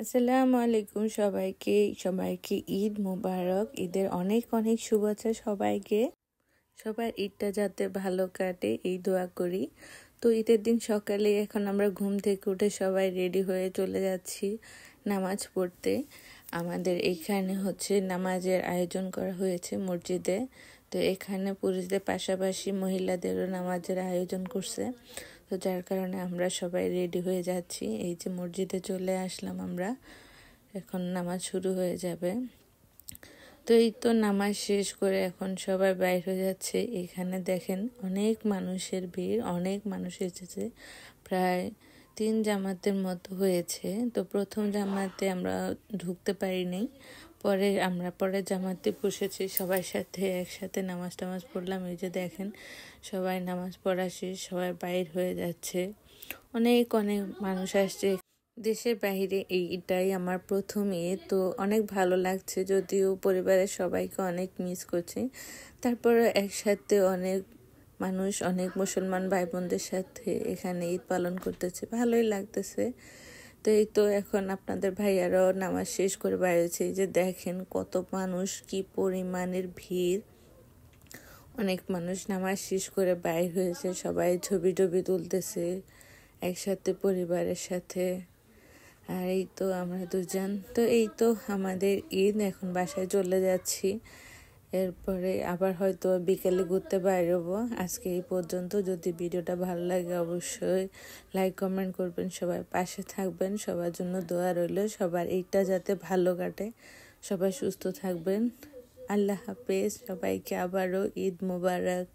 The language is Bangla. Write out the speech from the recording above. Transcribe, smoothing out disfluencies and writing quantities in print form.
আসসালামু আলাইকুম সবাইকে ঈদ মোবারক। ঈদের অনেক অনেক শুভেচ্ছা সবাইকে। সবার ঈদটা যাতে ভালো কাটে এই দোয়া করি। তো ঈদের দিন সকালে এখন আমরা ঘুম থেকে উঠে সবাই রেডি হয়ে চলে যাচ্ছি নামাজ পড়তে। আমাদের এখানে নামাজের আয়োজন করা হয়েছে মসজিদে। তো এখানে পুরুষদের পাশাপাশি মহিলাদেরও নামাজের আয়োজন করছে। তো যার কারণে আমরা সবাই রেডি হয়ে যাচ্ছি। এই যে মসজিদে চলে আসলাম আমরা, এখন নামাজ শুরু হয়ে যাবে। তো এই তো নামাজ শেষ করে এখন সবাই বাইর হয়ে যাচ্ছে। এখানে দেখেন অনেক মানুষের ভিড়, অনেক মানুষ এসেছে, প্রায় 3 জামাতের মতো হয়েছে। তো প্রথম জামাতে আমরা ঢুকতে পারিনি, পরে জামাতে বসেছি, সবার সাথে একসাথে নামাজ টামাজ পড়লাম। এই যে দেখেন সবাই নামাজ পড়া শেষ, সবাই বাইর হয়ে যাচ্ছে। অনেক অনেক মানুষ আসছে দেশের বাইরে। এইটাই আমার প্রথম ঈদ, তো অনেক ভালো লাগছে, যদিও পরিবারের সবাইকে অনেক মিস করছি। তারপরে একসাথে অনেক মানুষ, অনেক মুসলমান ভাই বোনদের সাথে এখানে ঈদ পালন করতেছে, ভালোই লাগতেছে। তো এই তো এখন আপনাদের ভাইয়ারাও নামাজ শেষ করে বেরিয়েছে। এই যে দেখেন কত মানুষ, কি পরিমাণের ভিড়। অনেক মানুষ নামাজ শেষ করে বাইর হয়েছে, সবাই ছবি টবি তুলতেছে একসাথে পরিবারের সাথে। আর এই তো আমরা দুজন, তো এই তো আমাদের ঈদ। এখন বাসায় চলে যাচ্ছি, এরপরে আবার হয়তো বিকেলে ঘুরতে বেরোবো। আজকে এই পর্যন্ত। যদি ভিডিওটা ভালো লাগে অবশ্যই লাইক কমেন্ট করবেন, সবাই পাশে থাকবেন, সবার জন্য দোয়া রইল, সবার ঈদটা যাতে ভালো কাটে, সবাই সুস্থ থাকবেন। আল্লাহ হাফেজ, সবাইকে আবারও ঈদ মোবারক।